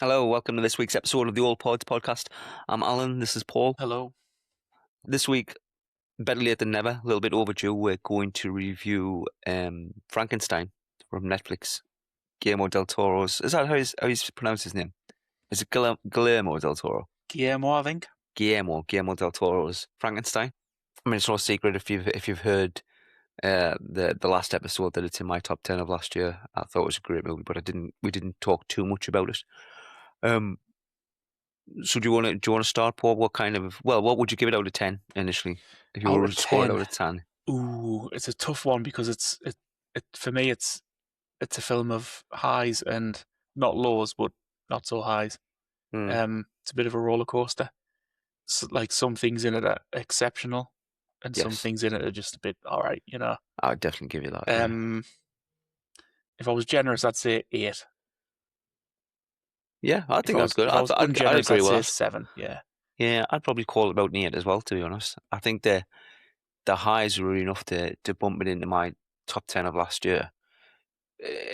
Hello, welcome to this week's episode of the Old Pods podcast. I'm Alan, this is Paul. Hello. This week, better late than never, a little bit overdue, we're going to review Frankenstein from Netflix. Guillermo del Toro's. Is that how he's pronounced his name? Is it Guillermo del Toro? Guillermo, I think. Guillermo del Toro's Frankenstein. I mean, it's no secret if you've heard the last episode that it's in my top 10 of last year. I thought it was a great movie, but we didn't talk too much about it. So do you want to start, Paul? What would you give it out of 10 initially? If you Out were of to score it 10. out of 10. Ooh, it's a tough one because it for me it's a film of highs and not lows, but not so highs. It's a bit of a roller coaster. Like some things in it are exceptional, and some Yes, things in it are just a bit all right. I would definitely give you that. Yeah. If I was generous, I'd say 8. Yeah, I think that's good. If I was I'd ungenerous, agree I'd with say that. 7. Yeah. Yeah, I'd probably call it about an 8 as well, to be honest. I think the highs were enough to bump it into my top 10 of last year.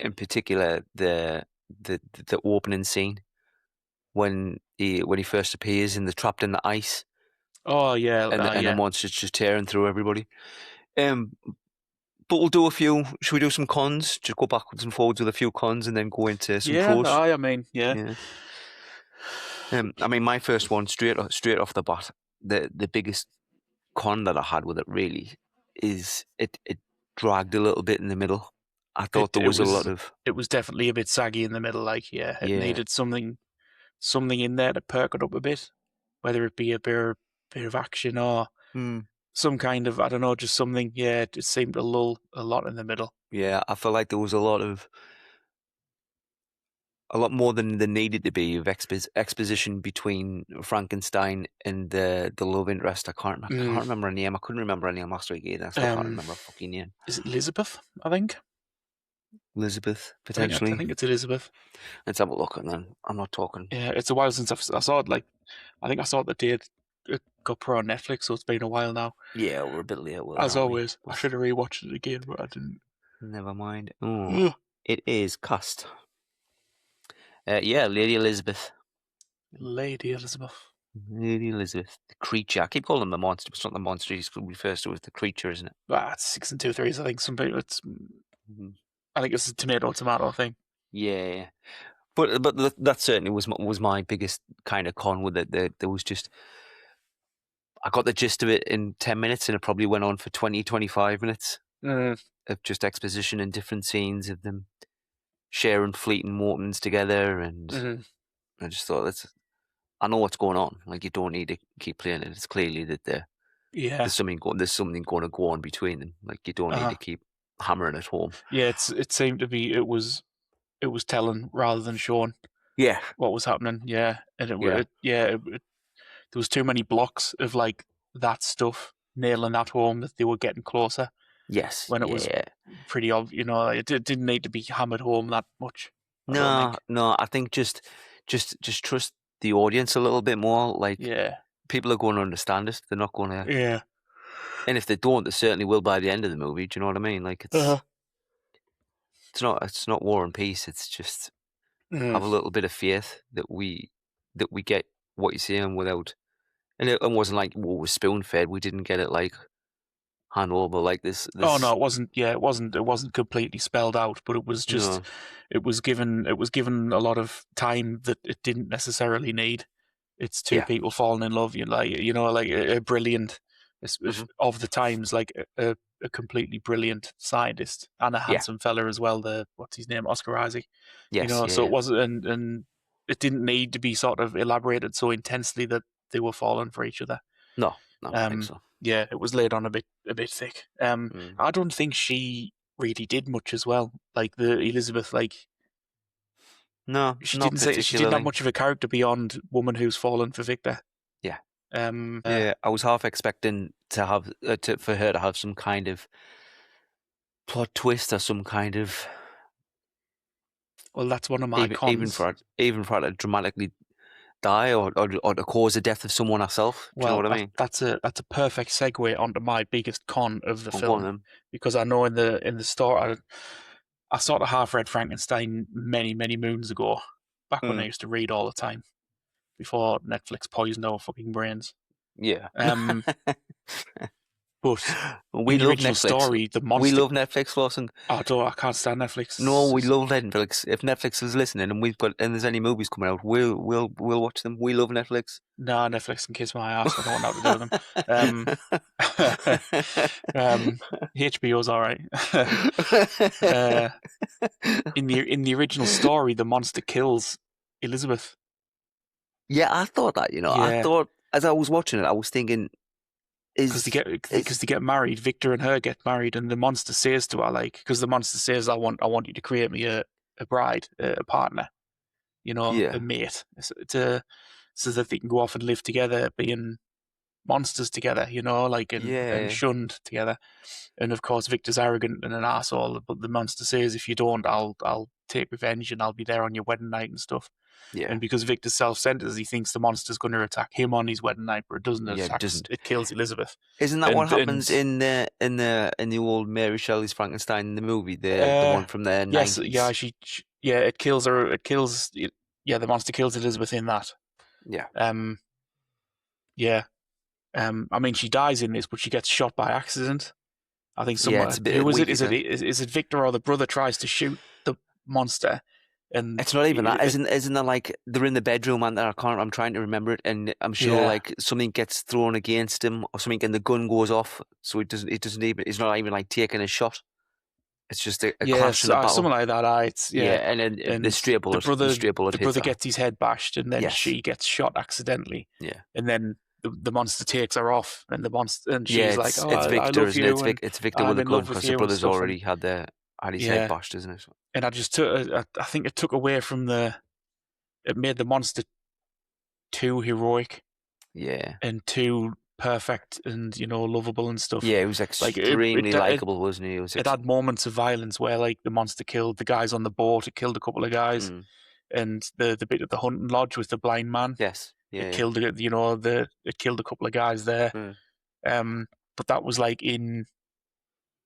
In particular, the opening scene when he first appears and they're trapped in the ice Oh yeah, and the yeah. monster's just tearing through everybody. But we'll do a few. Should we do some cons? Just go backwards and forwards with a few cons, and then go into some Yeah, pros. I mean, yeah. Yeah. I mean, my first one, straight off the bat, the biggest con that I had with it really is it dragged a little bit in the middle. I thought there was a lot of It was definitely a bit saggy in the middle. Like, yeah, it needed something in there to perk it up a bit, whether it be a bit of action or some kind of, I don't know, just something. Yeah, it seemed to lull a lot in the middle. yeah. I felt like there was a lot more than there needed to be of exposition between Frankenstein and the love interest. I can't remember her name. I couldn't remember her name last week either. I still can't remember her fucking name. Is it Elizabeth? I think. Elizabeth, I potentially. think it's Elizabeth. Let's have a look, and then I'm not talking. Yeah, it's a while since I saw it. Like, I think I saw it the day it got put on Netflix, so it's been a while now. Yeah, we're a bit late with As that, always, I should have rewatched it again, but I didn't. Never mind. Oh, it is cast. Yeah, Lady Elizabeth. Lady Elizabeth. Lady Elizabeth. The creature. I keep calling him the monster, but it's not the monster. He refers to it as the creature, isn't it? It's 6 2/3. I think some people. I think it's a tomato thing. Yeah. But that certainly was my biggest kind of con with it. There was just, I got the gist of it in 10 minutes, and it probably went on for 20, 25 minutes of just exposition and different scenes of them sharing fleeting moments together, and I just thought, I know what's going on. Like, you don't need to keep playing it. It's clearly that there's something going to go on between them. Like, you don't need to keep hammering it home. Yeah, it seemed to be it was telling rather than showing. Yeah, what was happening. Yeah, and there was too many blocks of like that stuff nailing that home that they were getting closer. Yes, when it was pretty obvious. It didn't need to be hammered home that much. No, I think just trust the audience a little bit more. Like, people are going to understand it. They're not going to. Yeah. And if they don't, they certainly will by the end of the movie. Do you know what I mean? Like, it's not War and Peace. It's just have a little bit of faith that we get what you're saying without. And it wasn't like we're spoon fed. We didn't get it like hand over like this. Oh no, it wasn't. Yeah, it wasn't completely spelled out, but it was just. It was given a lot of time that it didn't necessarily need. It's two people falling in love. Like a brilliant, of the times, like a completely brilliant scientist and a handsome fella as well. What's his name, Oscar Isaac. Yes, so it wasn't, and it didn't need to be sort of elaborated so intensely that they were falling for each other. No, I don't think so. Yeah, it was laid on a bit thick. I don't think she really did much as well. Like the Elizabeth, like no, she didn't have much of a character beyond woman who's fallen for Victor. Yeah. Yeah, I was half expecting to have for her to have some kind of plot twist or some kind of. Well, that's one of my cons. Even for her to dramatically die or to cause the death of someone herself. Do you know what I mean? That's a perfect segue onto my biggest con of the film, because I know in the start I sort of half read Frankenstein many moons ago, back when I used to read all the time before Netflix poisoned our fucking brains. Yeah. But We in the love original Netflix. story, the We monster. love Netflix, Lawson. I can't stand Netflix. No, we love Netflix. If Netflix is listening and there's any movies coming out, we'll watch them. We love Netflix. No, Netflix can kiss my ass. I don't know what to do with them. HBO's all right. In the original story, the monster kills Elizabeth. Yeah, I thought that. I Yeah, thought as I was watching it, I was thinking, because they get married. Victor and her get married, and the monster says to her, like, because the monster says, I want you to create me a bride, a partner, a yeah, mate, so that they can go off and live together, being monsters together, and yeah, shunned together. And of course, Victor's arrogant and an asshole, but the monster says, if you don't, I'll take revenge and I'll be there on your wedding night and stuff. yeah, And because Victor's self-centered, he thinks the monster's going to attack him on his wedding night, but it doesn't. yeah. It doesn't. It kills Elizabeth. Isn't that what And happens in the old Mary Shelley's Frankenstein in the movie, the uh, one from the yes, 90s? yeah, it kills her. Yeah, the monster kills Elizabeth in that. Yeah, Um, yeah. I mean, she dies in this, but she gets shot by accident. I think yeah. someone. It's a bit Who was it? weak, isn't it? Is it Victor or the brother tries to shoot the monster, and It's not even that. Isn't that like they're in the bedroom and I'm trying to remember it, and I'm sure yeah, like something gets thrown against him or something, and the gun goes off, so it doesn't even it's not even like taking a shot. It's just a clash yes, in a battle. something like that. It's Yeah, yeah, and then and the stray bullet the hits brother her. gets his head bashed, and then Yes. she gets shot accidentally, Yeah. and then the monster takes her off, and Yeah, she's like, it's "Oh, it's I Victor, love isn't it? you, and It's Victor with I'm a in gun love with because the you," and brother's stuff, and already had his head yeah, bashed, isn't it? and I just I think it took away from it made the monster too heroic Yeah. and too perfect and lovable and stuff. Yeah, he was Like extremely likable, wasn't he? It was it had moments of violence where like the monster killed the guys on the boat. It killed a couple of guys, mm, and the bit at the hunting lodge with the blind man. yes. It Yeah, killed it killed a couple of guys there. yeah. But that was like in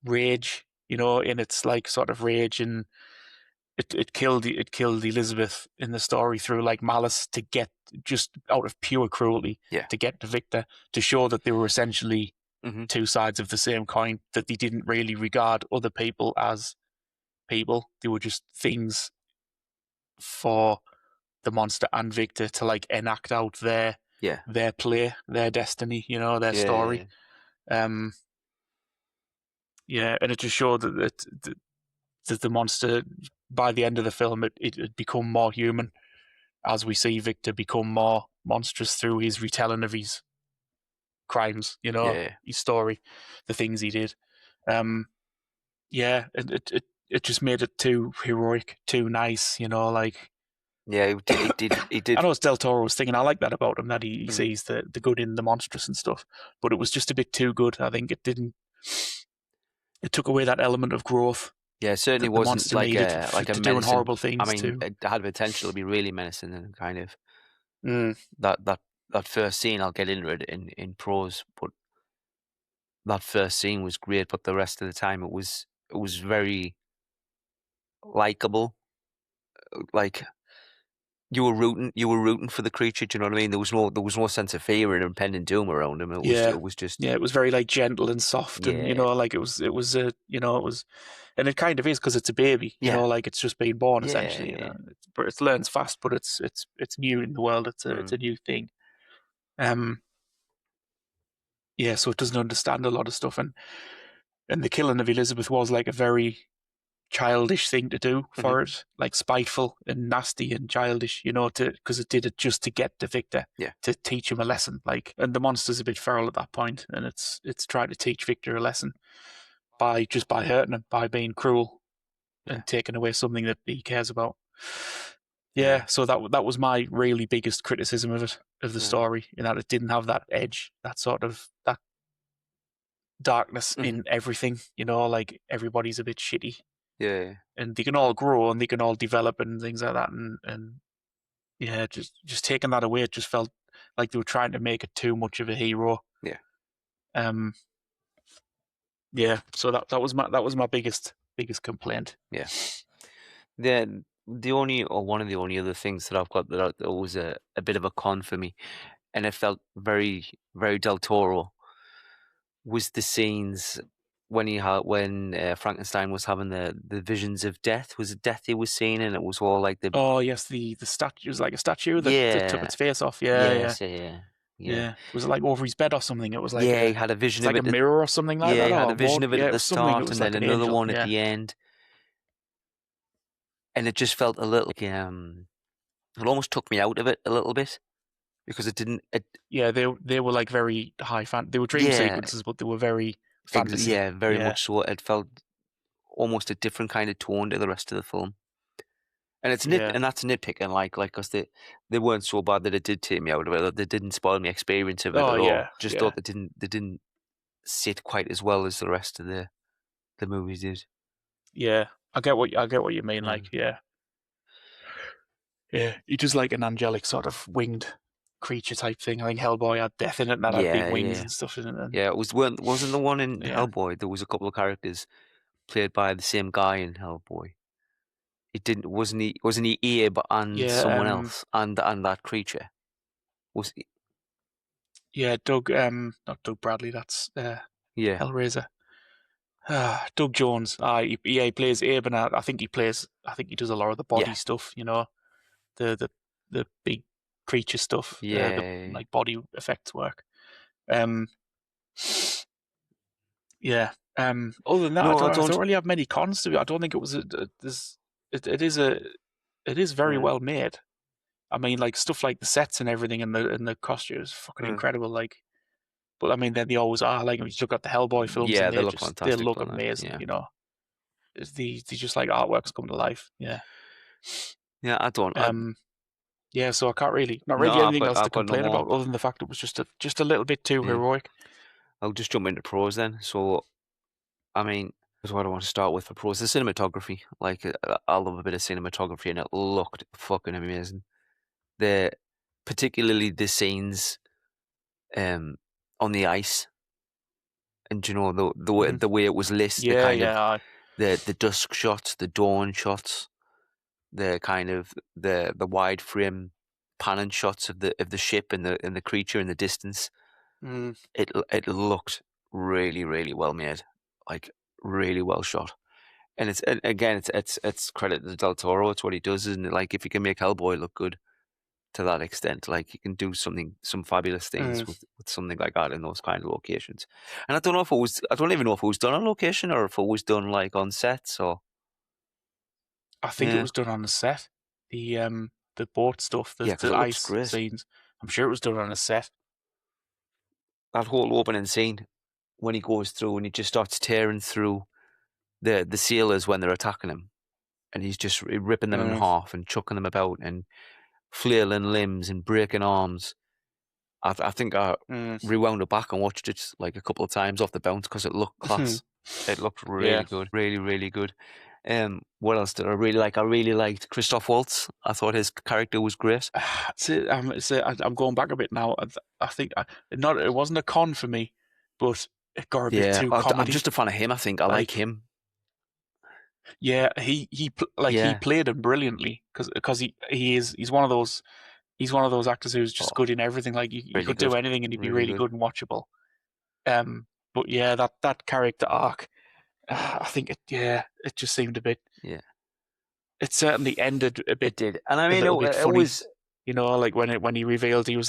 rage, in its like sort of rage, and it killed Elizabeth in the story through like malice to get just out of pure cruelty Yeah. to get to Victor to show that they were essentially Hmm. two sides of the same coin, that they didn't really regard other people as people. They were just things for the monster and Victor to like enact out Yeah. their play, their destiny, their Yeah, yeah, yeah. story. Um, yeah, and it just showed that the monster by the end of the film it had become more human as we see Victor become more monstrous through his retelling of his crimes, Yeah. his story, the things he did. Um, yeah, it just made it too heroic, too nice, like Yeah, he I did. know it's Del Toro was thinking I like that about him, that he Mhm. sees the good in the monstrous and stuff, but it was just a bit too good. I think it took away that element of growth Yeah, it certainly that the wasn't monster needed like a to doing menacing. horrible I things mean, to. it had potential to be really menacing and kind of Mm, that first scene. I'll get into it in prose, but that first scene was great. But the rest of the time, it was very likable. Like you were rooting for the creature. Do you know what I mean? There was no sense of fear and impending doom around him. It was yeah, it was just yeah, it was very like gentle and soft, and yeah, like it was it was, and it kind of is because it's a baby, yeah, like it's just being born yeah, essentially, yeah. but it learns fast, but it's new in the world. It's Mm, a new thing. Um, yeah, so it doesn't understand a lot of stuff, and the killing of Elizabeth was like a very childish thing to do hmm. for it, like spiteful and nasty and childish, to because it did it just to get to Victor, Yeah, to teach him a lesson. Like, and the monster's a bit feral at that point, and it's trying to teach Victor a lesson by hurting him, by being cruel yeah, and taking away something that he cares about. yeah, Yeah, so that was my really biggest criticism of the yeah. story, in that it didn't have that edge, that sort of that darkness Hmm. in everything. Like everybody's a bit shitty, Yeah, and they can all grow and they can all develop and things like that, and yeah, just taking that away, it just felt like they were trying to make it too much of a hero. yeah, Um, yeah, so that was my biggest complaint. yeah. Yeah, one of the only other things that I've got that was a bit of a con for me, and it felt very, very Del Toro, was the scenes when Frankenstein was having the visions of death. Was it death he was seeing, and it was all like the Oh yes, the statue, it was like a statue that took yeah, its face off. Yeah, yeah, yes, yeah. yeah. Was it like over his bed or something? It was like Yeah, he a had a vision it's of like a it. mirror or something like Yeah, that. he had Or a vision what? of it Yeah, at it the was something. It start, was and then like an another angel. one at Yeah, the end, and it just felt a little like it almost took me out of it a little bit because it didn't. yeah. They were like very high fan. They were dream Yeah, sequences, but they were very fantasy. yeah, very Yeah, much so. It felt almost a different kind of tone to the rest of the film. And yeah. and that's nitpicking, like, because they weren't so bad that it did take me out of it. That they didn't spoil my experience of it Oh at all. yeah, Just yeah, thought they didn't sit quite as well as the rest of the movies did. yeah. I get what you mean. Like, Mm. yeah, yeah. He just like an angelic sort of winged creature type thing. I think Hellboy had death in it and that had big Yeah, wings yeah, and stuff in it. And yeah. It wasn't the one in yeah, Hellboy. There was a couple of characters played by the same guy in Hellboy. It didn't wasn't he Abe and yeah, someone else and that creature was yeah. Doug, not Doug Bradley. That's yeah Hellraiser. Doug Jones. He plays Abe, and I think he plays. I think he does a lot of the body yeah stuff. You know, the big creature stuff. The yeah like body effects work. Um, yeah. Other than that, no I I don't don't really have many cons to it. I don't think it was it is it is very uh, well made. I mean, like stuff like the sets and everything, and the costumes, fucking uh, incredible. Like, but I mean, they always are. Like, if you look at the Hellboy films, yeah and they look they fantastic look don't they amazing. yeah You know, they just like artworks come to life. Yeah. yeah I don't Yeah. So I can't really, not no really anything else to I've got no complain more. about, other than the fact it was just a little bit too Yeah, heroic. I'll just jump into pros then. So I mean, that's what I want to start with for pros. The cinematography, like I love a bit of cinematography, and it looked fucking amazing. The particularly the scenes um on the ice, and you know Hmm. the way it was lit, the Yeah. kind of Yeah. the dusk shots, the dawn shots, the kind of the wide frame panning shots of the ship and the creature in the distance. Mm, It looked really really well made, like really well shot. And again, it's credit to Del Toro. It's what he does, isn't it? Like if you can make Hellboy look good to that extent, like you can do some fabulous things mm. with something like that in those kind of locations. And I don't know if it was, I don't even know if it was done on location or if it was done like on sets or I think it yeah, was done on the set. The boat stuff, yeah, because the it looks ice great. scenes. I'm sure it was done on a set. That whole opening scene when he goes through and he just starts tearing through the sailors when they're attacking him, and he's just ripping them in Mm, half and chucking them about and flailing limbs and breaking arms. I think I mm. rewound it back and watched it like a couple of times off the bounce because it looked class. It looked really Yeah. good, really, really good. What else did I really like? I really liked Christoph Waltz. I thought his character was great. I'm going back a bit now. I think not. It wasn't a con for me, but it got a bit Yeah, too I'm comedy. just a fan of him. I think I like Like, him. yeah, he Yeah. played him brilliantly because he's one of those actors who's just Oh, good in everything. Like, you really could do good, anything and he'd be really really good. good and watchable. But yeah, that character arc, I think it just seemed a bit. Yeah, It certainly ended it did, and I a mean, little bit it funny. was You know, like when he revealed he yeah,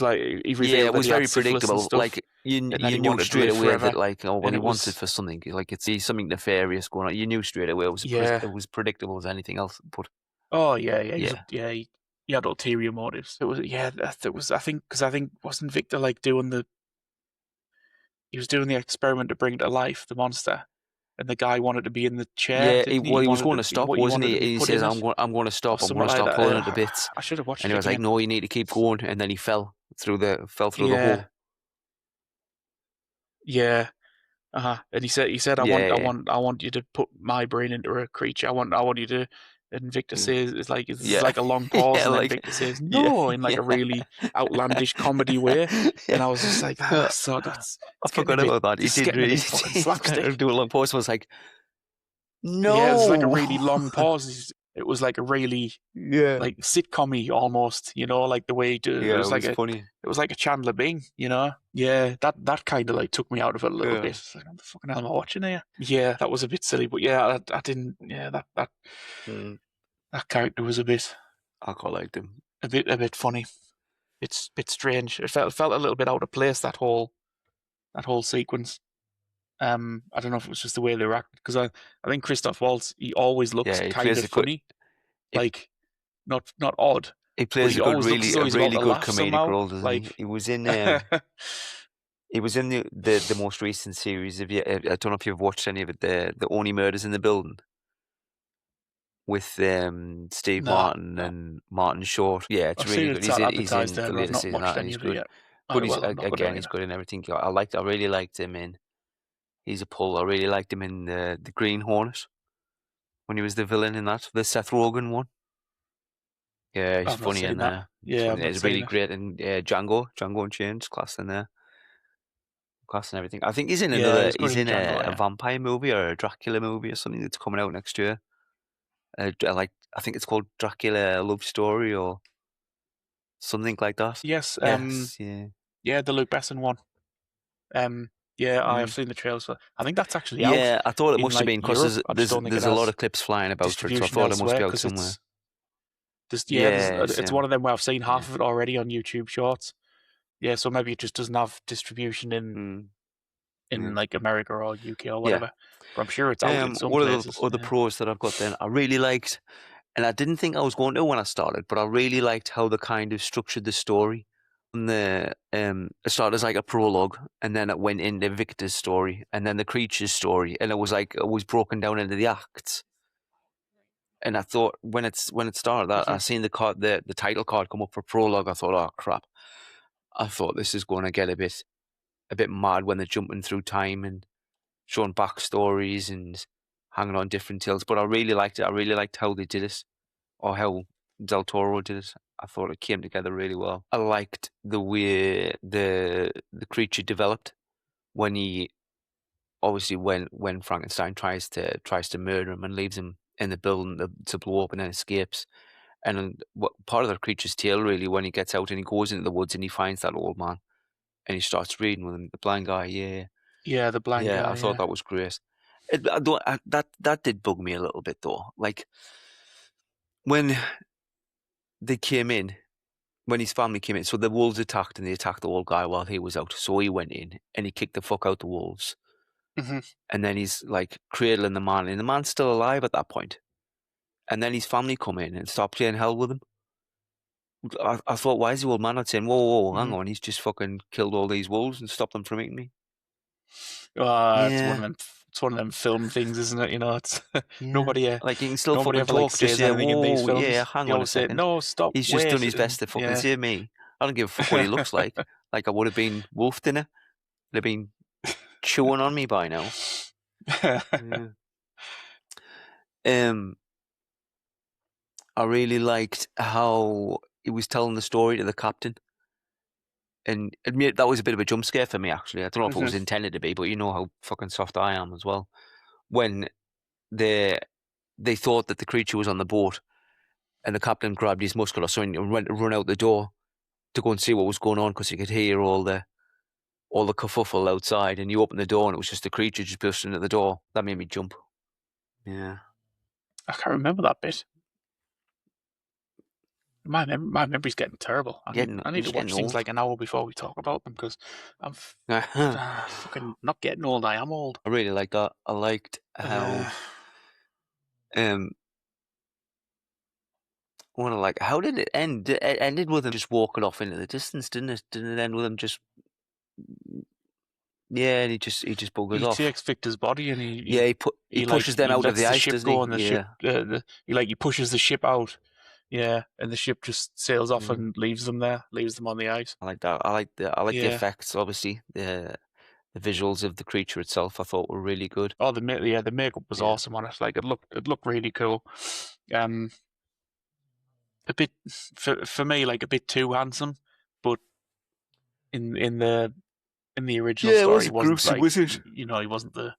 revealed it that was he had very syphilis and predictable. stuff, Like and that you he knew wanted to straight live away that forever. like oh well And he it wanted was for something like it's something nefarious going on. You knew straight away yeah, it was predictable as anything else. But oh yeah, yeah, he had ulterior motives. It was that was I think wasn't Victor like he was doing the experiment to bring it to life the monster, and the guy wanted to be in the chair, yeah. didn't he? Well, he was going to stop, He wasn't wanted he? to And be he put says in it I'm going to or stop. I'm going something to like start that. pulling it to bits. I should have watched And it he was like, again. no, you need to keep going. And then he fell through the Yeah, hole. yeah. And he said, Yeah, I want you to put my brain into a creature. I want you to. And Victor yeah, says, it's yeah, like a long pause, yeah. and then Like Victor says, yeah, no, in like yeah. a really outlandish comedy way. And I was just like, I so that's it's getting a forgot bit, about that. He this is did getting a really bit fucking slapstick. do a long pause. I was like, Yeah, there's like a no. really long pause. It was like a really Yeah. like sitcom-y almost, like the way it Yeah, it was like was a funny. it was like a Chandler Bing. Yeah, that kind of like took me out of it a little bit. Yeah. It's like, what the fucking hell am I watching here? Yeah, that was a bit silly, but yeah, I didn't. Yeah, Mm. that character was I quite liked him. a bit funny. It's a bit strange. It felt a little bit out of place, that whole sequence. I don't know if it was just the way they were acted, because I think Christoph Waltz, he always looks Yeah, he kind plays of a good. funny, He, like not odd, he but plays he a good, always looks as really, though a he's about really to good laugh comedic somehow. role, doesn't he? Like, He was in. He was in the most recent series of. I don't know if you've watched any of it. The Only Murders in the Building with Steve nah, Martin no. and Martin Short. Yeah, it's I've seen really it good. He's advertised in there, the but I've latest not season of watched that, and any he's of it good. yet. But I he's will. I'm not going to again, ring he's it. good in everything. I really liked him in. He's a pull. I really liked him in the Green Hornet when he was the villain in that, the Seth Rogen one. Yeah, he's I've not funny in seen that. there. He's Yeah, funny. I've There. not He's seen really it. great in Django Unchained, class in there, class and everything. I think he's in Yeah, another. he's good He's in in Django. a Yeah. vampire movie or a Dracula movie or something that's coming out next year. Like I think it's called Dracula Love Story or something like that. Yes. Yes, yeah. Yeah, the Luke Besson one. Um. Yeah, I have Mm. seen the trailers for. I think that's actually out Yeah, I thought it in must have like been because Europe. I just don't think it there's a lot has of clips flying about for it, so I distribution thought it must elsewhere be out because somewhere. it's Yes, it's yeah, one of them where I've seen yeah. half of it already on YouTube Shorts. Yeah, so maybe it just doesn't have distribution in Mm, in yeah. like America or UK or Yeah. whatever. But I'm sure it's out in some One of the places. other Yeah. pros that I've got then, I really liked, and I didn't think I was going to when I started, but I really liked how they kind of structured the story. And it started as like a prologue, and then it went into Victor's story, and then the creature's story, and it was broken down into the acts. And I thought when it started, I Mhm. seen the title card come up for prologue. I thought, oh crap! I thought this is going to get a bit mad when they're jumping through time and showing backstories and hanging on different tales. But I really liked it. I really liked how they did it, or how Del Toro did it. I thought it came together really well. I liked the way the creature developed when he obviously when Frankenstein tries to murder him and leaves him in the building to blow up and then escapes. And then part of the creature's tale really when he gets out and he goes into the woods and he finds that old man and he starts reading with him, the blind guy. Yeah, Yeah, the blind yeah, I guy. thought Yeah. that was great. That did bug me a little bit though. Like when they came in, when his family came in, so the wolves attacked and they attacked the old guy while he was out. So he went in and he kicked the fuck out the wolves. Hmm. And then he's like cradling the man, and the man's still alive at that point. And then his family come in and start playing hell with him. I thought, why is the old man not saying, whoa, hang Hmm. on, he's just fucking killed all these wolves and stopped them from eating me? It's one of Yeah, them. It's one of them film things, isn't it? It's yeah. nobody. Like, he can still Nobody fucking ever like talk, just says say, anything in these whoa, yeah, films. hang They on a always say, second. "No, stop, He's just done wait," his best and to fucking yeah. save me. I don't give a fuck what he looks like. Like, I would have been wolfed in it. They'd have been chewing on me by now. Yeah. Um, I really liked how he was telling the story to the captain. And admit that was a bit of a jump scare for me, actually. I don't know if it Mhm. was intended to be, but you know how fucking soft I am as well. When they they thought that the creature was on the boat, and the captain grabbed his muscle or something and went to run out the door to go and see what was going on because he could hear all the kerfuffle outside. And you opened the door and it was just the creature just bursting at the door. That made me jump. Yeah, I can't remember that bit. My memory's getting terrible. I need he's to getting watch things old. like an hour before we talk about them because I'm I fucking not getting old. I am old. really like that. I liked how Uh, um. How did it end? It ended with him just walking off into the distance, didn't it? Didn't it end with him just yeah, and he just buggers he off. takes Victor's body and Yeah, he he like pushes them he out of lets the the ice, ship doesn't go he? and the ship Yeah. he pushes the ship out. Yeah, and the ship just sails off Mm. and leaves them there, leaves them on the ice. I like that. I like the Yeah. effects. Obviously, the visuals of the creature itself, I thought were really good. Oh, the makeup was Yeah, awesome on it. Like it looked really cool. Um, a bit for me like a bit too handsome, but in the original yeah, it story, he wasn't wasn't gruesome, like was it? he wasn't the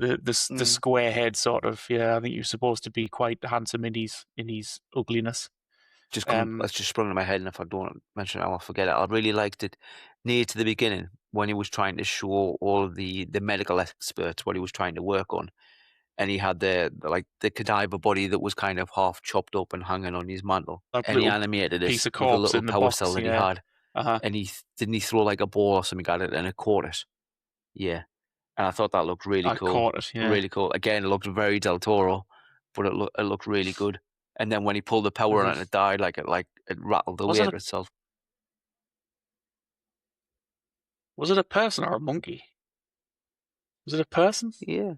the square head sort of. Yeah, I think he was supposed to be quite handsome in his ugliness. That's just sprung in my head, and if I don't mention it, I'll forget it. I really liked it near to the beginning when he was trying to show all of the medical experts what he was trying to work on, and he had the cadaver body that was kind of half chopped up and hanging on his mantle, That and he little animated piece it of with a corpse little in the power cell box. that he Yeah. had, Uh-huh. and didn't he throw like a ball or something at it and it caught it. Yeah, and I thought that looked really I cool, caught it. Yeah. really cool. Again, it looked very Del Toro, but it looked really good. And then when he pulled the power on it and it died, it rattled away Wasn't at it? itself. Was it a person or a monkey? Was it a person? Yeah.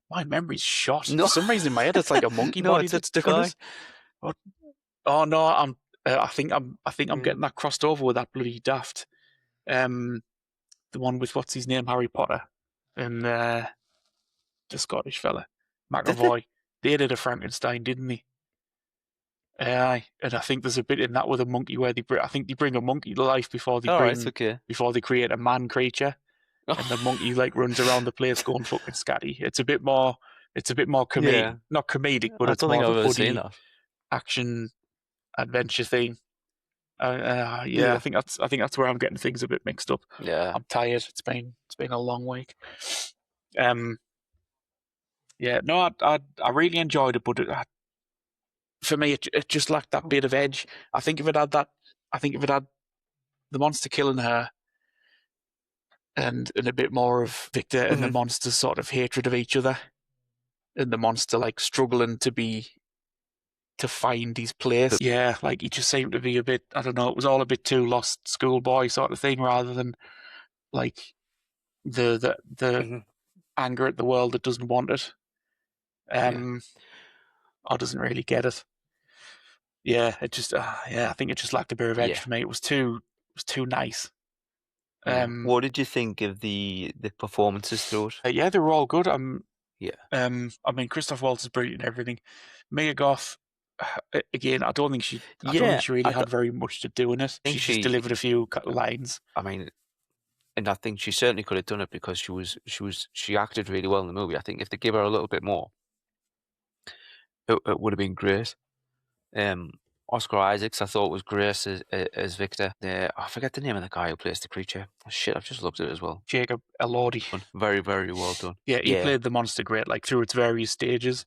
My memory's shot. No, For some reason in my head, it's like a monkey no, body it's a that's doing guy. it. What? Oh no, I think I'm Yeah. getting that crossed over with that bloody daft. The one with what's his name, Harry Potter, and the Scottish fella, Did they? McAvoy. They did a Frankenstein, didn't they? Aye, and I think there's a bit in that with a monkey where I think they bring a monkey to life All right, okay. before they create a man creature, and the monkey like runs around the place going fucking scatty. It's a bit more Yeah, not comedic, but I it's don't more think of I've a ever seen buddy that. action adventure thing. Yeah, Yeah, I think that's where I'm getting things a bit mixed up. yeah, I'm tired. It's been a long week. Um, yeah, no, I really enjoyed it, but for me, it just lacked that bit of edge. I think if it had that, I think if it had the monster killing her and a bit more of Victor and the hmm monster's sort of hatred of each other, and the monster like struggling to find his place. Yeah, like he just seemed to be a bit. I don't know. It was all a bit too lost schoolboy sort of thing, rather than like the hmm anger at the world that doesn't want it, yeah, or doesn't really get it. Yeah, it just yeah, I think it just lacked a bit of edge yeah, for me. It was too nice. yeah. Um, What did you think of the performances through it? yeah, they were all good. Yeah, I mean, Christoph Waltz is brilliant and everything. Mia Goth, again, I don't think yeah. she really had very much to do in it. Think She just she. delivered a few lines. I mean, and I think she certainly could have done it because she acted really well in the movie. I think if they give her a little bit more, it would have been great. Um, Oscar Isaacs, I thought was great as Victor. I forget the name of the guy who plays the creature. Shit, I've just looked at it as well. Jacob Elordi. Very, very well done. Yeah, he Yeah, played the monster great, like through its various stages,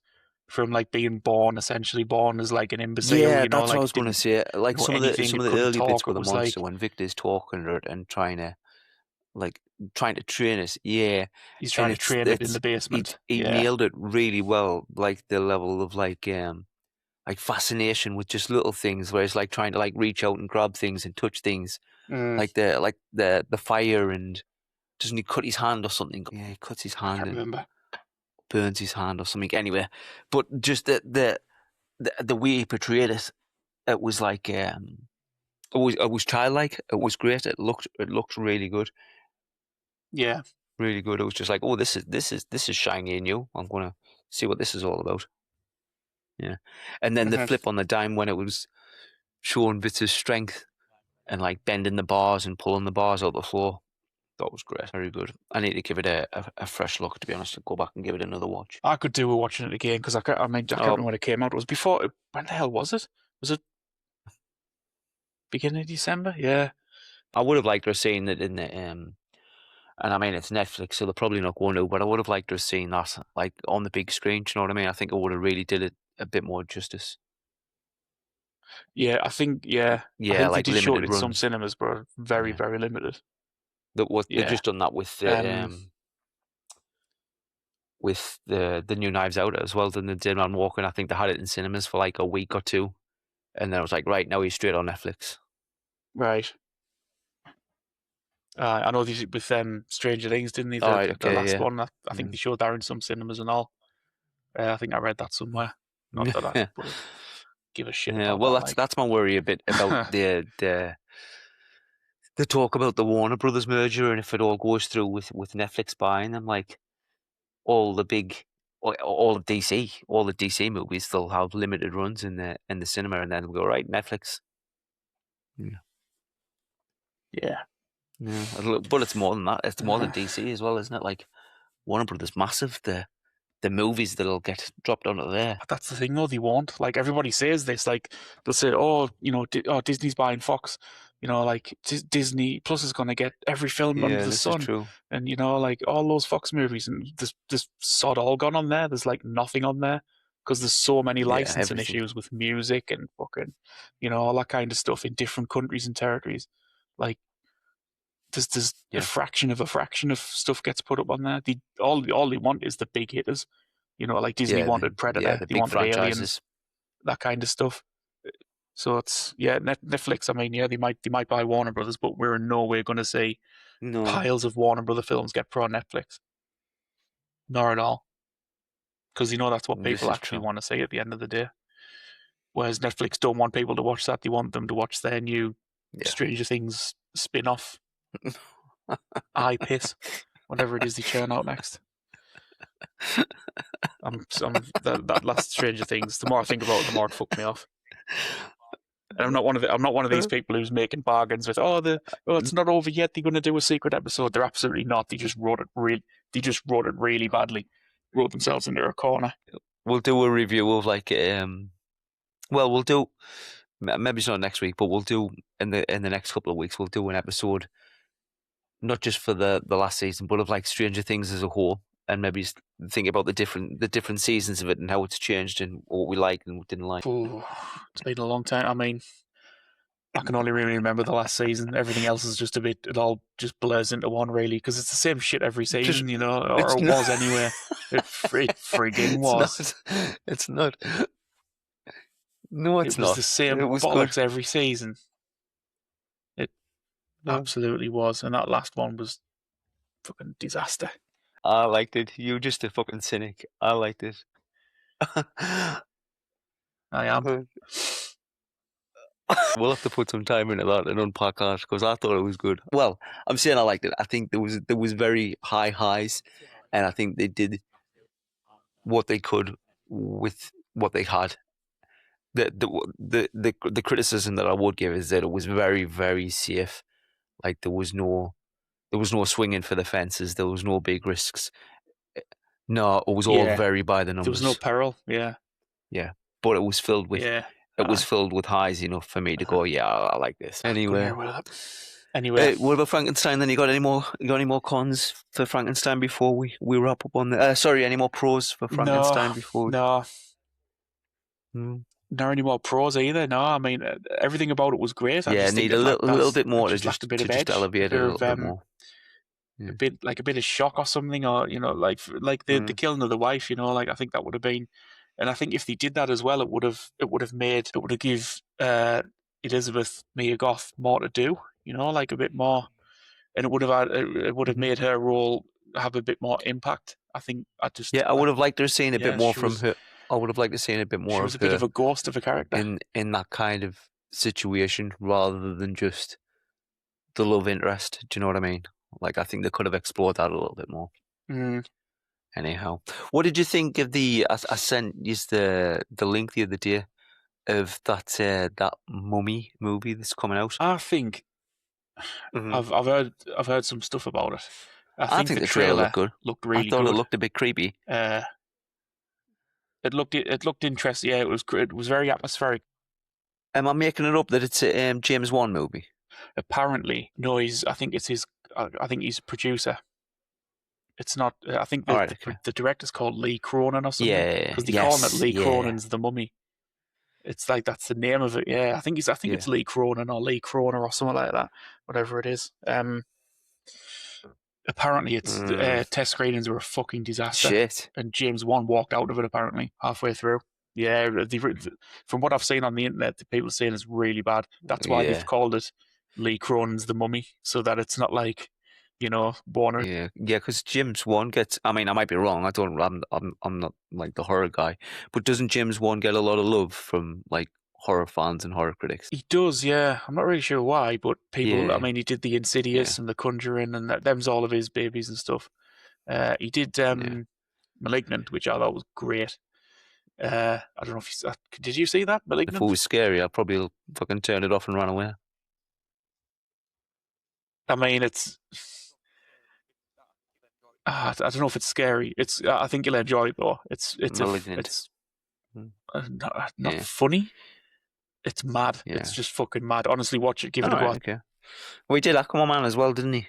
from like being born, essentially born as like an imbecile, yeah, you know, that's what I like was going to didn't say. Like know anything, some it of the couldn't early bits talk. with It the was monster like when Victor's talking to it and like trying to train it. Yeah, he's and trying to train it in the basement. he Yeah. nailed it really well. Like the level of like fascination with just little things, where it's like trying to like reach out and grab things and touch things, Mm, like the fire, and doesn't he cut his hand or something? Yeah, he cuts his I hand can't and remember. burns his hand or something. Anyway, but just the way he portrayed it, it was like it was childlike. It was great. It looked really good, Yeah. really good. It was just like, oh, this is shiny and new. I'm gonna see what this is all about. Yeah, and then the Hmm. flip on the dime when it was showing bits of strength and like bending the bars and pulling the bars out the floor. That was great. Very good. I need to give it a fresh look, to be honest, and go back and give it another watch. I could do with watching it again because I mean, I can't Oh, remember when it came out. It was before. When the hell was it? Was it beginning of December? Yeah. I would have liked to have seen it in the and I mean it's Netflix, so they're probably not going to, but I would have liked to have seen that like on the big screen. Do you know what I mean? I think it would have really did it a bit more justice. Yeah, I think Yeah, they like did show it limited in some runs. cinemas, but very, Yeah, very limited. that what they've Yeah. just done that Um. with the new Knives Out as well. Than they did on Walking. I think they had it in cinemas for like a week or two, and then I was like, right now he's straight on Netflix. Right. I know these with Stranger Things, didn't they? All right, The okay, last yeah. one. I think they showed that in some cinemas and all. I think I read that somewhere. Not that I Yeah. would give a shit Yeah, about well, that. that's my worry a bit about the talk about the Warner Brothers merger and if it all goes through with Netflix buying them, like all the big, all of DC, all the DC movies still have limited runs in the cinema, and then we go right Netflix. Yeah, Yeah. yeah, but it's more than that. It's more than DC as well, isn't it? Like Warner Brothers massive. The movies that'll get dropped onto there. But that's the thing, though. They won't. Like everybody says this. Like they'll say, "Oh, Disney's buying Fox. Like Disney Plus is going to get every film under Yeah, the this is sun, true. and like all those Fox movies, and there's sod all gone on there. There's like nothing on there because there's so many Yeah, licensing everything. issues with music and fucking, all that kind of stuff in different countries and territories. Like there's Yeah, a fraction of stuff gets put up on there. All they want is the big hitters. Like Disney yeah, wanted Predator, the they big wanted Aliens, franchises. that kind of stuff. So it's Netflix. I mean, they might buy Warner Brothers, but we're in no way going to see No, piles of Warner Brother films get put on Netflix. Not at all, because that's what this people is actually true. want to see at the end of the day. Whereas Netflix don't want people to watch that; they want them to watch their new Yeah. Stranger Things spin-off, Eye Piss, whatever it is they churn out next. That last Stranger Things. The more I think about it, the more it fucked me off. And I'm not one of these people who's making bargains with it's not over yet. They're going to do a secret episode. They're absolutely not. They just wrote it really badly. Wrote themselves into a corner. We'll do a review of well, we'll do maybe it's not next week, but we'll do in the next couple of weeks. We'll do an episode not just for the last season, but of like Stranger Things as a whole, and maybe think about the different seasons of it and how it's changed and what we liked and what didn't like. Ooh, it's been a long time. I mean, I can only really remember the last season. Everything else is just it all just blurs into one, really, because it's the same shit every Just season, or it's it not. was anyway. It frigging It's was. not. It's not. No, It it's was the not. It same was good. bollocks every season. It No, absolutely was, and that last one was fucking disaster. I liked it. You're just a fucking cynic. I liked it. I am. We'll have to put some time into that and unpack that because I thought it was good. Well, I'm saying I liked it. I think there was very high highs, and I think they did what they could with what they had. The criticism that I would give is that it was very, very safe. Like there was no swinging for the fences. There was no big risks. No, it was all Yeah, very by the there was no numbers. peril. Yeah, Yeah, but it was filled with yeah. highs enough for me to go, yeah, I like this. Good Anyway, year with it. Anyway, what about Frankenstein? Then you got any more? You got any more cons for Frankenstein before we wrap up on the? Sorry, any more pros for no, Frankenstein before? no, Hmm. not any more pros either. No, I mean everything about it was great. I Yeah, just think need it a little bit it more to just lacked a bit to of just edge, a elevate bit it a of little bit more. a Yeah. bit of shock or something, or like the killing of the wife. Like I think that would have been, and I think if they did that as well, it would have give Elizabeth Mia Goth more to do. Like a bit more, and it would have Mhm. made her role have a bit more impact. I think Yeah, I would have liked to seen a bit yeah, more from her. I would have liked to seen a bit she more was of a bit of her a ghost of a character. in that kind of situation rather than just the love interest. Do you know what I mean? Like I think they could have explored that a little bit more. Mm. Anyhow, what did you think of the? I sent you the link the other day of that Mummy movie that's coming out. I think Hmm. I've heard some stuff about it. I I think think the the trailer looked trailer good. looked I really thought it good. looked a bit creepy. It looked interesting. Yeah, it was very atmospheric. Am I making it up that it's a James Wan movie? Apparently, no, I think it's his. I think he's a producer. It's not. I think All the right, the, okay. the director's called Lee Cronin or something Yeah, because they call it yes, Lee yeah, Cronin's The Mummy. It's like that's the name of it. Yeah, I think yeah. it's Lee Cronin or Lee Croner or something like that. Whatever it is. Apparently, it's Mm, test screenings were a fucking disaster, shit. and James Wan walked out of it apparently halfway through. Yeah, from what I've seen on the internet, the people saying it's really bad. That's why they've Yeah, called it Lee Cronin's The Mummy, so that it's not like Warner. yeah, yeah. Because James Wan gets. I mean, I might be wrong. I don't. I'm not like the horror guy. But doesn't James Wan get a lot of love from like horror fans and horror critics? He does, yeah. I'm not really sure why, but people. I Yeah, mean, he did the yeah, Insidious and the Conjuring, and them's all of his babies and stuff. He did yeah. Malignant, which I thought was great. I don't know if did you see that If it Malignant? was scary, I'd probably fucking turn it off and run away. I mean, it's I don't know if it's scary. I think you'll enjoy it though. Malignant. It's Mm. not Yeah, funny. It's mad. It's yeah. just fucking mad. Honestly, watch it. Give All it a go. right, okay. Well, he did Aquaman as well, didn't he?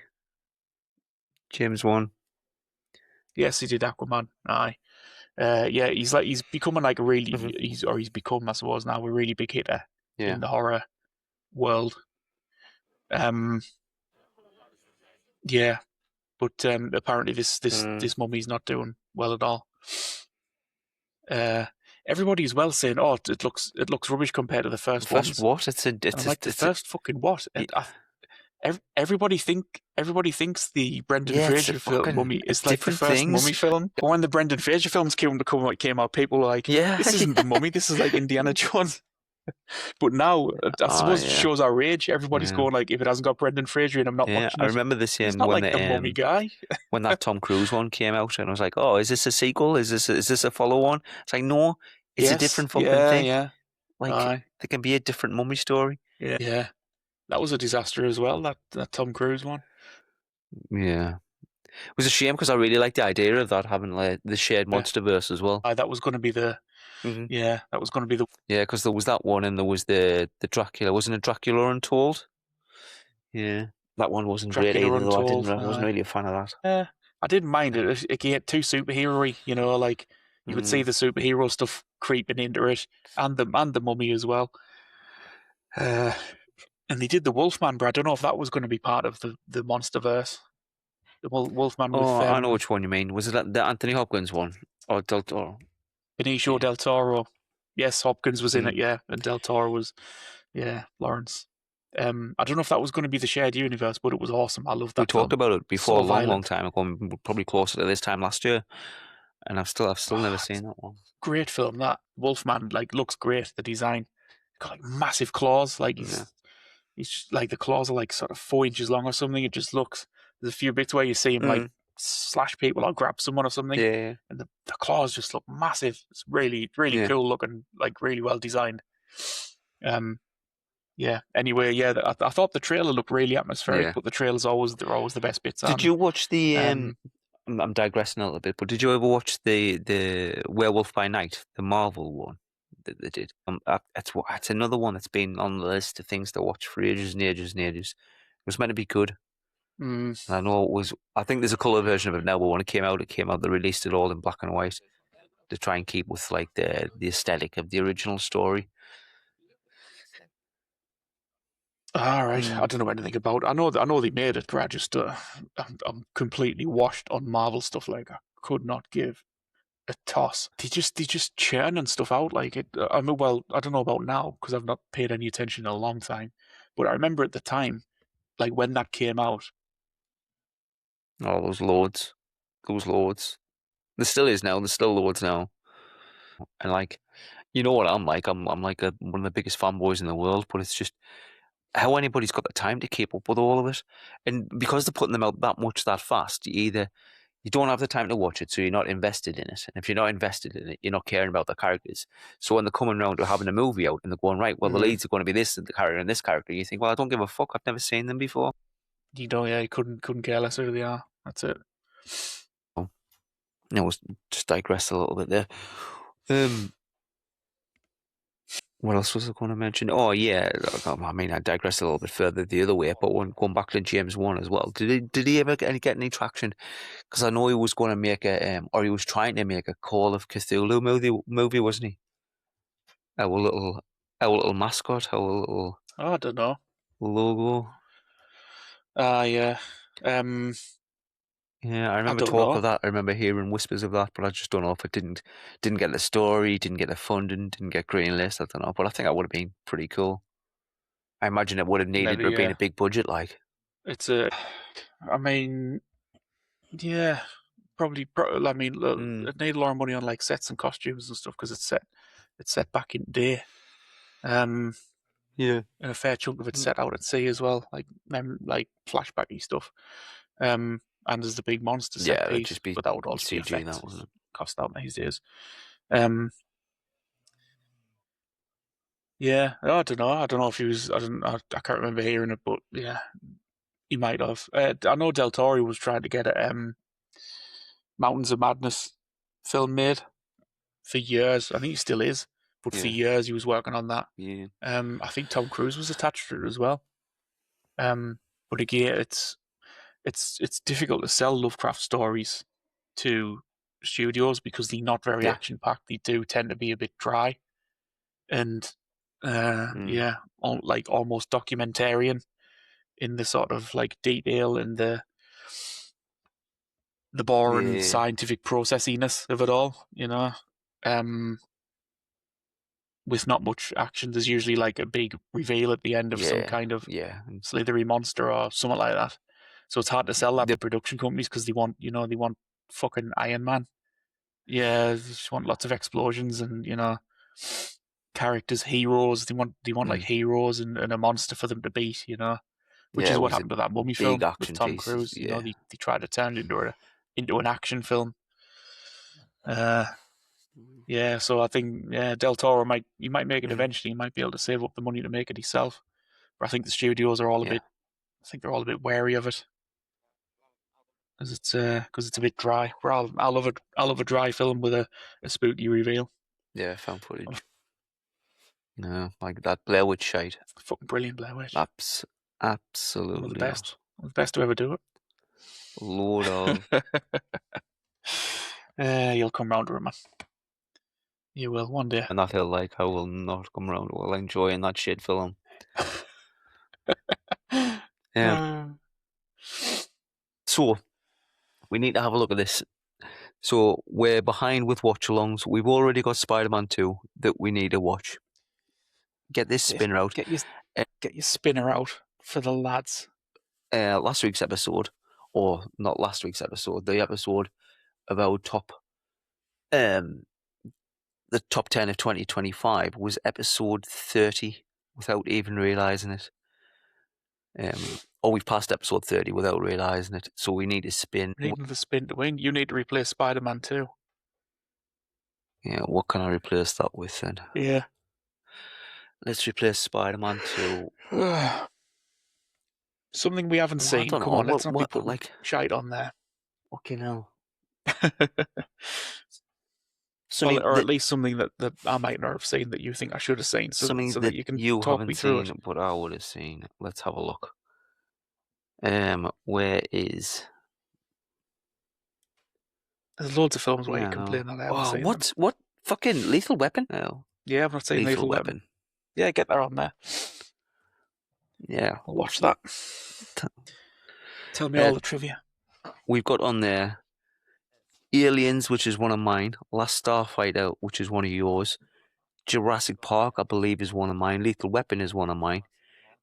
James Wan. Yes, he did Aquaman. Aye. Yeah, he's becoming like a really Hmm. he's become, I suppose, now a really big hitter Yeah. in the horror world. Um, yeah, but apparently Mm. this mummy's not doing well at all. Uh, everybody's well saying, "Oh, it looks rubbish compared to the The first first ones," what? and I'm like, "The first fucking what?" y- Everybody thinks the Brendan yeah, it's a Fraser film fucking Mummy is like the different first things. Mummy film. But when the Brendan Fraser films came out, people were like, Yeah, "This isn't yeah. the Mummy. This is like Indiana Jones." But now, I Oh suppose it yeah, shows our age. Everybody's yeah, going like, "If it hasn't got Brendan Fraser in, I'm not yeah. watching I it." remember this He's not when like the Mummy guy. that Tom Cruise one came out, and I was like, oh, is this a sequel? Is this a follow on? It's like, no, it's a Yes, different fucking yeah, thing. yeah, Like aye, there can be a different mummy story. yeah. That was a disaster as well. That Tom Cruise one. Yeah, it was a shame because I really liked the idea of that having like the shared Yeah, monsterverse as well. aye, that was going to be the Hmm. yeah, that was going to be the Yeah, because there was that one, and there was the Dracula. Wasn't it Dracula Untold? Yeah, that one wasn't great Dracula either, though. Untold. I wasn't Aye. really a fan of that. Yeah, I didn't mind it. It get too superhero-y, like you could see Mm. the superhero stuff creeping into it, and the mummy as well. Uh, and they did the Wolfman, but I don't know if that was going to be part of the MonsterVerse. The Wolfman with Oh, I know which one you mean. Was it the Anthony Hopkins one or Del Toro? Benicio Yeah. del Toro. Yes, Hopkins was in it, Mm. yeah, and del Toro was, Lawrence. I don't know if that was going to be the shared universe, but it was awesome. I loved We that talked film. about it before So a long violent. time ago, probably closer to this time last year, and I've still never Oh, seen that one. great film. That Wolfman like looks great. The design, got like massive claws. Like Yeah. he's just, like the claws are like sort of 4 inches long or something. It just looks. There's a few bits where you see him like Mm. slash people or grab someone or something, Yeah. and the claws just look massive. It's really Yeah. cool looking, like really well designed. Um, yeah. Anyway, yeah, I thought the trailer looked really atmospheric, Yeah. but the trailers they're always the best bits, aren't Did they? you watch the Um, I'm digressing a little bit, but did you ever watch the Werewolf by Night, the Marvel one that they did? That's another one that's been on the list of things to watch for ages and ages and ages. It was meant to be good, mm, and I know it was. I think there's a color version of it now, but when it came out, they released it all in black and white to try and keep with like the aesthetic of the original story. all right. I Mm. don't know anything about. I know they made it, but I'm completely washed on Marvel stuff. Like I could not give a toss. They just churning stuff out like it. I mean, well, I don't know about now because I've not paid any attention in a long time, but I remember at the time, like when that came out. Oh, those loads. There still is now. There's still loads now, and like you know what I'm like. I'm like one of the biggest fanboys in the world, but it's just how anybody's got the time to keep up with all of it. And because they're putting them out that much that fast, you don't have the time to watch it, so you're not invested in it. And if you're not invested in it, you're not caring about the characters. So when they're coming around to having a movie out and they're going, right, well, the Mm, leads are going to be this the character and this character, you think, well, I don't give a fuck. I've never seen them before. yeah, you couldn't care less who they are. That's it. So, was just digress a little bit there. What else was I going to mention? Oh yeah, I mean I digress a little bit further the other way, but going back to James Wan as well, did he ever get any traction? Because I know he was going to make or he was trying to make a Call of Cthulhu movie, wasn't he? Our little our little mascot, our little Oh, I don't know. logo. Yeah. Um, Yeah, I I remember don't talk of know. that. I remember hearing whispers of that, but I just don't know if it didn't get the story, didn't get the funding, didn't get greenlit. I don't know, but I think that would have been pretty cool. I imagine it would have needed to Maybe have been yeah. a big budget, like. It's a. I mean, yeah. Probably. I mean, Mm, it need a lot of money on like sets and costumes and stuff because it's set back in day. Um, yeah. and a fair chunk of it's set out at sea as well, like flashbacky stuff. And there's the big monster set Yeah, that'd piece, just be but that would all just be CG, that effects. wasn't it? Cost out these days. Um, yeah, I don't know. I don't know if he was. I don't. I can't remember hearing it, but yeah, he might have. I know Del Toro was trying to get it. Mountains of Madness film made for years. I think he still is, but for years he was working on that. Yeah. I think Tom Cruise was attached to it as well. But again, it's difficult to sell Lovecraft stories to studios because they're not very Yeah. action packed. They do tend to be a bit dry, and like almost documentarian in the sort of like detail and the boring Yeah. scientific processiness of it all. With not much action. There's usually like a big reveal at the end of some kind of Yeah. slithery monster or something like that. So it's hard to sell that to production companies because they want fucking Iron Man. Yeah, they just want lots of explosions and characters, heroes. They want like heroes and a monster for them to beat. Which Yeah, is it what was a happened to that Mummy big film with action Tom piece. Cruise. Yeah. They tried to turn it into an action film. Yeah, so I think Del Toro might make it eventually. He might be able to save up the money to make it himself. But I think the studios are all I think they're all a bit wary of it because it's a bit dry. I love it. I love a dry film with a spooky reveal. Yeah, found footage. No, like that Blair Witch shite. Fucking brilliant, Blair Witch. Absolutely. One of the best. One of the best to ever do it. Lord of. You'll come round to it, man. You will one day. And that hill, like, I will not come around while enjoying that shit film. So, we need to have a look at this. So, we're behind with watch-alongs. We've already got Spider-Man 2 that we need to watch. Get this spinner out. Get your spinner out for the lads. Last week's episode, or not last week's episode, the episode of our the top 10 of 2025 was episode 30 without even realising it. Or we've passed episode 30 without realising it, so we need to spin. We need another spin to win. You need to replace Spider-Man 2. Yeah, what can I replace that with then? Yeah. Let's replace Spider-Man 2. Something we haven't seen. Come on, let's not be putting like shite on there. Fucking hell. Or at least something that I might not have seen that you think I should have seen, so that you can talk me through it. But I would have seen. Let's have a look. Where is? There's loads of films where you complain that I haven't seen. What fucking Lethal Weapon? Oh, yeah, I've not seen Lethal Weapon. Yeah, get that on there. Yeah, I'll watch that. Tell me all the trivia. We've got on there Aliens, which is one of mine. Last Starfighter, which is one of yours. Jurassic Park, I believe, is one of mine. Lethal Weapon is one of mine.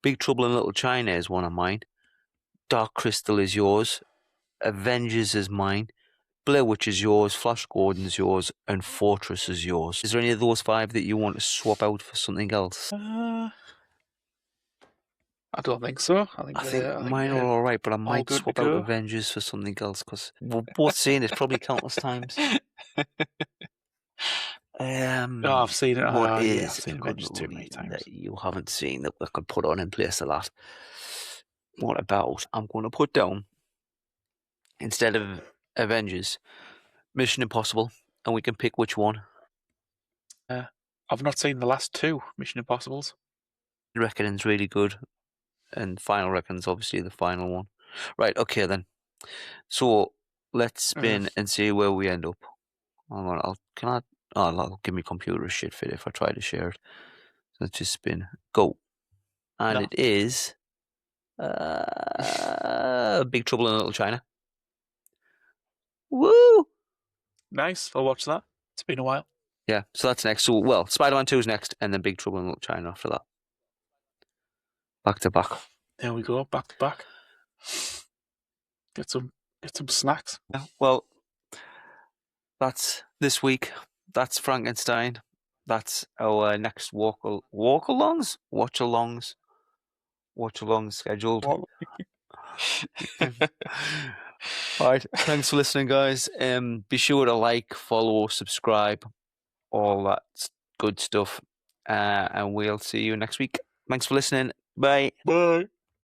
Big Trouble in Little China is one of mine. Dark Crystal is yours. Avengers is mine. Blair Witch is yours. Flash Gordon's yours. And Fortress is yours. Is there any of those 5 that you want to swap out for something else? I don't think so. I think mine are all right, but I might swap out Avengers for something else because we've both seen it probably countless times. I've seen it. What is I've seen Avengers too many times that you haven't seen that I could put on in place of that? What about? I'm going to put down, instead of Avengers, Mission Impossible, and we can pick which one. I've not seen the last 2 Mission Impossibles. Reckoning's really good, and Final Reckoning's obviously the final one. Right, okay then. So let's spin and see where we end up. I'll give me computer shit fit if I try to share it. So let's just spin. Go. And it is Big Trouble in Little China. Woo! Nice. I'll watch that. It's been a while. Yeah, so that's next. So, Spider-Man 2 is next, and then Big Trouble in Little China after that. Back to back. There we go, back to back. Get some snacks. Yeah, well, that's this week. That's Frankenstein. That's our next watch-alongs scheduled. All right, thanks for listening, guys. Be sure to like, follow, subscribe, all that good stuff. And we'll see you next week. Thanks for listening. Bye. Bye.